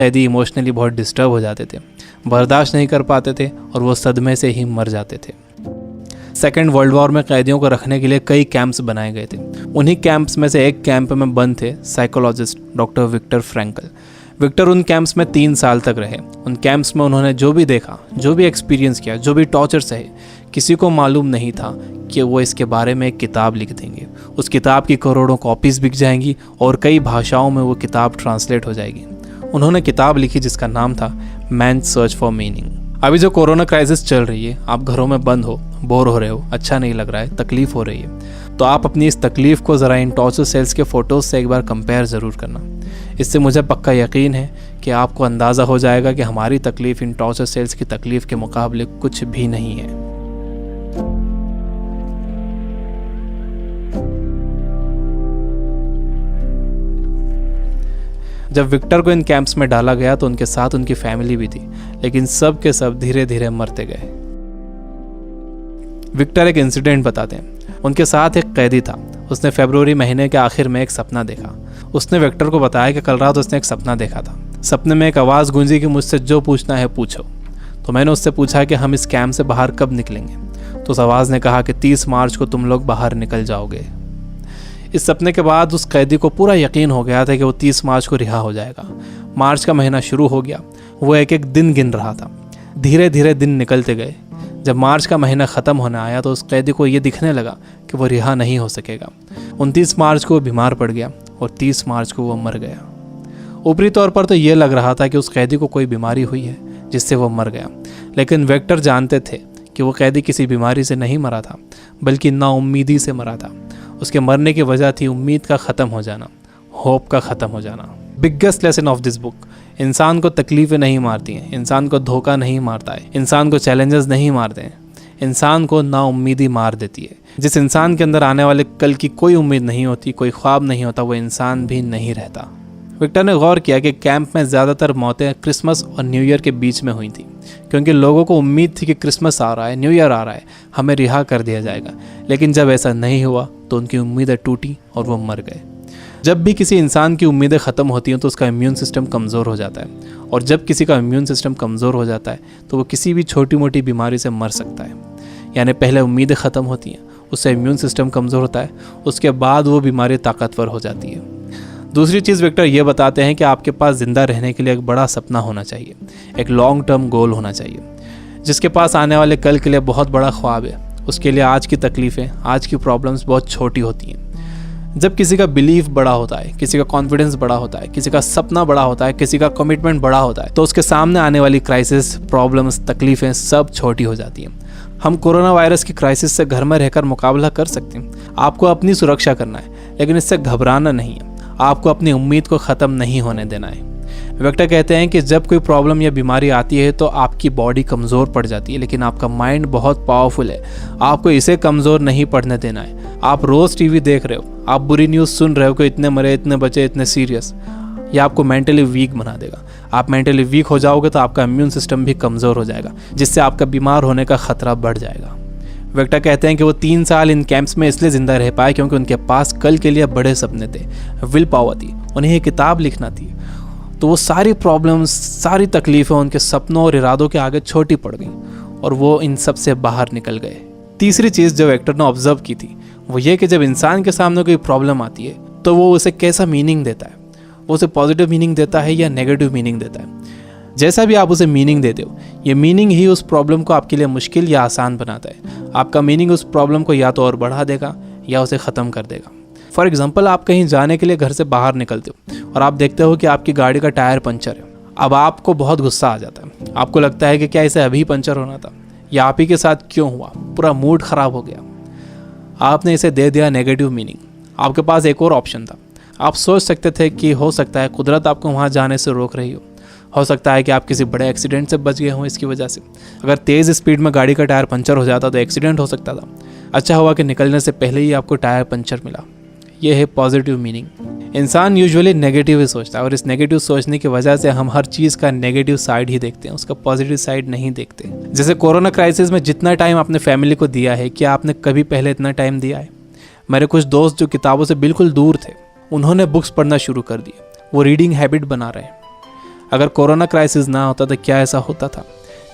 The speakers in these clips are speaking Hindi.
कैदी इमोशनली बहुत डिस्टर्ब हो जाते थे, बर्दाश्त नहीं कर पाते थे और वो सदमे से ही मर जाते थे। सेकेंड वर्ल्ड वॉर में कैदियों को रखने के लिए कई कैंप्स बनाए गए थे। उन्हीं कैंप्स में से एक कैंप में बंद थे psychologist doctor Victor Frankl. Victor उन कैंप्स में 3 साल तक रहे। उन कैंप्स में उन्होंने जो भी देखा, जो भी एक्सपीरियंस किया, जो भी टॉर्चर सहे, किसी को मालूम नहीं था कि वो इसके बारे में एक किताब लिख देंगे। उस किताब की करोड़ों कॉपीज़ बिक जाएंगी और कई भाषाओं में वो किताब ट्रांसलेट हो जाएगी। उन्होंने किताब लिखी जिसका नाम था मैन सर्च फॉर मीनिंग। अभी जो कोरोना क्राइसिस चल रही है, आप घरों में बंद हो, बोर हो रहे हो, अच्छा नहीं लग रहा है, तकलीफ़ हो रही है, तो आप अपनी इस तकलीफ़ को ज़रा इन टॉर्चर सेल्स के फ़ोटोज़ से एक बार कंपेयर ज़रूर करना। इससे मुझे पक्का यकीन है कि आपको अंदाज़ा हो जाएगा कि हमारी तकलीफ़ इन टॉर्चर सेल्स की तकलीफ़ के मुकाबले कुछ भी नहीं है। जब विक्टर को इन कैंप्स में डाला गया तो उनके साथ उनकी फैमिली भी थी, लेकिन सब के सब धीरे धीरे मरते गए। विक्टर एक इंसिडेंट बताते हैं। उनके साथ एक कैदी था। उसने फरवरी महीने के आखिर में एक सपना देखा। उसने विक्टर को बताया कि कल रात उसने एक सपना देखा था। सपने में एक आवाज़ गूंजी कि मुझसे जो पूछना है पूछो। तो मैंने उससे पूछा कि हम इस कैंप से बाहर कब निकलेंगे। तो उस आवाज़ ने कहा कि 30 मार्च को तुम लोग बाहर निकल जाओगे। इस सपने के बाद उस कैदी को पूरा यकीन हो गया था कि वो 30 मार्च को रिहा हो जाएगा। मार्च का महीना शुरू हो गया। वो एक एक दिन गिन रहा था। धीरे धीरे दिन निकलते गए। जब मार्च का महीना ख़त्म होने आया तो उस कैदी को ये दिखने लगा कि वो रिहा नहीं हो सकेगा। 29 मार्च को वो बीमार पड़ गया और 30 मार्च को वो मर गया। ऊपरी तौर पर तो ये लग रहा था कि उस कैदी को कोई बीमारी हुई है जिससे वो मर गया, लेकिन विक्टर जानते थे कि वो कैदी किसी बीमारी से नहीं मरा था, बल्कि नाउम्मीदी से मरा था। उसके मरने की वजह थी उम्मीद का ख़त्म हो जाना, होप का ख़त्म हो जाना। Biggest lesson of this book, इंसान को तकलीफ़ें नहीं मारती हैं, इंसान को धोखा नहीं मारता है, इंसान को चैलेंजेस नहीं मारते हैं, इंसान को नाउम्मीदी मार देती है। जिस इंसान के अंदर आने वाले कल की कोई उम्मीद नहीं होती, कोई ख्वाब नहीं होता, वो इंसान भी नहीं रहता। विक्टर ने गौर किया कि कैंप में ज़्यादातर मौतें क्रिसमस और न्यू ईयर के बीच में हुई थी, क्योंकि लोगों को उम्मीद थी कि क्रिसमस आ रहा है, न्यू ईयर आ रहा है, हमें रिहा कर दिया जाएगा। लेकिन जब ऐसा नहीं हुआ तो उनकी उम्मीदें टूटी और वो मर गए। जब भी किसी इंसान की उम्मीदें ख़त्म होती हैं तो उसका इम्यून सिस्टम कमज़ोर हो जाता है, और जब किसी का इम्यून सिस्टम कमज़ोर हो जाता है तो वो किसी भी छोटी मोटी बीमारी से मर सकता है। यानी पहले उम्मीदें ख़त्म होती हैं, उससे इम्यून सिस्टम कमज़ोर होता है, उसके बाद वो बीमारी ताकतवर हो जाती है। दूसरी चीज़ विक्टर ये बताते हैं कि आपके पास ज़िंदा रहने के लिए एक बड़ा सपना होना चाहिए, एक लॉन्ग टर्म गोल होना चाहिए। जिसके पास आने वाले कल के लिए बहुत बड़ा ख्वाब है, उसके लिए आज की तकलीफ़ें, आज की प्रॉब्लम्स बहुत छोटी होती हैं। जब किसी का बिलीफ बड़ा होता है, किसी का कॉन्फिडेंस बड़ा होता है, किसी का सपना बड़ा होता है, किसी का कमिटमेंट बड़ा होता है, तो उसके सामने आने वाली क्राइसिस, प्रॉब्लम्स, तकलीफ़ें सब छोटी हो जाती हैं। हम कोरोना वायरस की क्राइसिस से घर में रहकर मुकाबला कर सकते हैं। आपको अपनी सुरक्षा करना है, लेकिन इससे घबराना नहीं है। आपको अपनी उम्मीद को ख़त्म नहीं होने देना है। विक्टर कहते हैं कि जब कोई प्रॉब्लम या बीमारी आती है तो आपकी बॉडी कमज़ोर पड़ जाती है, लेकिन आपका माइंड बहुत पावरफुल है। आपको इसे कमज़ोर नहीं पड़ने देना है। आप रोज़ टीवी देख रहे हो, आप बुरी न्यूज़ सुन रहे हो कि इतने मरे, इतने बचे, इतने सीरियस, यह आपको मेंटली वीक बना देगा। आप मेंटली वीक हो जाओगे तो आपका इम्यून सिस्टम भी कमज़ोर हो जाएगा, जिससे आपका बीमार होने का ख़तरा बढ़ जाएगा। विक्टर कहते हैं कि वो 3 साल इन कैंप्स में इसलिए ज़िंदा रह पाए क्योंकि उनके पास कल के लिए बड़े सपने थे, विल पावर थी, उन्हें एक किताब लिखना थी। तो वो सारी प्रॉब्लम्स, सारी तकलीफ़ें उनके सपनों और इरादों के आगे छोटी पड़ गई और वो इन सब से बाहर निकल गए। तीसरी चीज़ जो विक्टर ने ऑब्जर्व की थी वो ये कि जब इंसान के सामने कोई प्रॉब्लम आती है तो वो उसे कैसा मीनिंग देता है। वो उसे पॉजिटिव मीनिंग देता है या नेगेटिव मीनिंग देता है। जैसा भी आप उसे मीनिंग देते हो, ये मीनिंग ही उस प्रॉब्लम को आपके लिए मुश्किल या आसान बनाता है। आपका मीनिंग उस प्रॉब्लम को या तो और बढ़ा देगा या उसे ख़त्म कर देगा। फॉर एग्जाम्पल, आप कहीं जाने के लिए घर से बाहर निकलते हो और आप देखते हो कि आपकी गाड़ी का टायर पंचर है। अब आपको बहुत गुस्सा आ जाता है। आपको लगता है कि क्या इसे अभी पंचर होना था, या आप ही के साथ क्यों हुआ, पूरा मूड ख़राब हो गया। आपने इसे दे दिया नेगेटिव मीनिंग। आपके पास एक और ऑप्शन था। आप सोच सकते थे कि हो सकता है कुदरत आपको वहाँ जाने से रोक रही हो सकता है कि आप किसी बड़े एक्सीडेंट से बच गए हों इसकी वजह से। अगर तेज़ स्पीड में गाड़ी का टायर पंचर हो जाता तो एक्सीडेंट हो सकता था। अच्छा हुआ कि निकलने से पहले ही आपको टायर पंचर मिला। ये है पॉजिटिव मीनिंग। इंसान यूजुअली नेगेटिव ही सोचता है और इस नेगेटिव सोचने की वजह से हम हर चीज़ का नेगेटिव साइड ही देखते हैं, उसका पॉजिटिव साइड नहीं देखते। जैसे कोरोना क्राइसिस में जितना टाइम आपने फैमिली को दिया है, क्या आपने कभी पहले इतना टाइम दिया है? मेरे कुछ दोस्त जो किताबों से बिल्कुल दूर थे, उन्होंने बुक्स पढ़ना शुरू कर दिए। वो रीडिंग हैबिट बना रहे हैं। अगर कोरोना क्राइसिस ना होता तो क्या ऐसा होता था?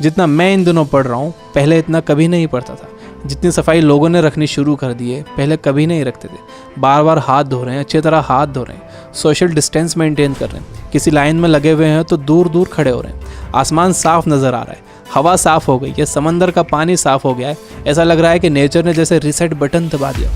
जितना मैं इन दिनों पढ़ रहा हूँ, पहले इतना कभी नहीं पढ़ता था। जितनी सफाई लोगों ने रखनी शुरू कर दी है, पहले कभी नहीं रखते थे। बार बार हाथ धो रहे हैं, अच्छी तरह हाथ धो रहे हैं, सोशल डिस्टेंस मेंटेन कर रहे हैं। किसी लाइन में लगे हुए हैं तो दूर दूर खड़े हो रहे हैं। आसमान साफ नज़र आ रहा है, हवा साफ हो गई है, समंदर का पानी साफ हो गया है। ऐसा लग रहा है कि नेचर ने जैसे रीसेट बटन दबा दिया।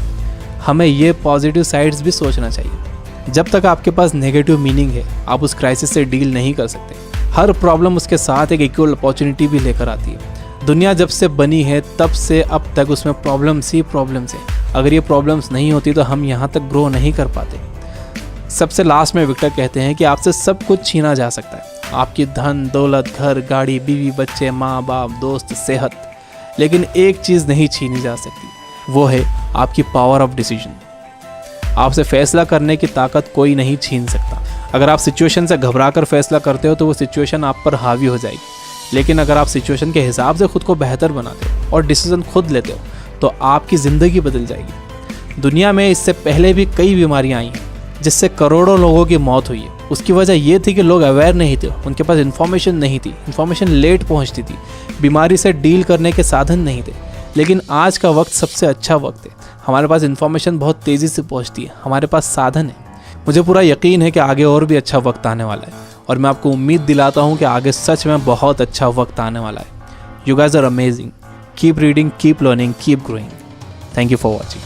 हमें ये पॉजिटिव साइड्स भी सोचना चाहिए। जब तक आपके पास नेगेटिव मीनिंग है, आप उस क्राइसिस से डील नहीं कर सकते। हर प्रॉब्लम उसके साथ एक इक्वल अपॉर्चुनिटी भी लेकर आती है। दुनिया जब से बनी है तब से अब तक उसमें प्रॉब्लम्स ही प्रॉब्लम्स है। अगर ये प्रॉब्लम्स नहीं होती तो हम यहाँ तक ग्रो नहीं कर पाते। सबसे लास्ट में विक्टर कहते हैं कि आपसे सब कुछ छीना जा सकता है, आपकी धन दौलत, घर, गाड़ी, बीवी, बच्चे, माँ बाप, दोस्त, सेहत, लेकिन एक चीज़ नहीं छीनी जा सकती, वो है आपकी पावर ऑफ डिसीजन। आपसे फैसला करने की ताकत कोई नहीं छीन सकता। अगर आप सिचुएशन से घबरा कर फैसला करते हो तो वो सिचुएशन आप पर हावी हो जाएगी, लेकिन अगर आप सिचुएशन के हिसाब से खुद को बेहतर बनाते हो और डिसीजन खुद लेते हो तो आपकी ज़िंदगी बदल जाएगी। दुनिया में इससे पहले भी कई बीमारियां आई हैं जिससे करोड़ों लोगों की मौत हुई है। उसकी वजह ये थी कि लोग अवेयर नहीं थे, उनके पास इन्फॉर्मेशन नहीं थी, इन्फॉर्मेशन लेट पहुंचती थी, बीमारी से डील करने के साधन नहीं थे। लेकिन आज का वक्त सबसे अच्छा वक्त है। हमारे पास इन्फॉर्मेशन बहुत तेज़ी से पहुंचती है, हमारे पास साधन है। मुझे पूरा यकीन है कि आगे और भी अच्छा वक्त आने वाला है और मैं आपको उम्मीद दिलाता हूँ कि आगे सच में बहुत अच्छा वक्त आने वाला है। You guys are amazing. Keep reading, keep learning, keep growing. Thank you for watching.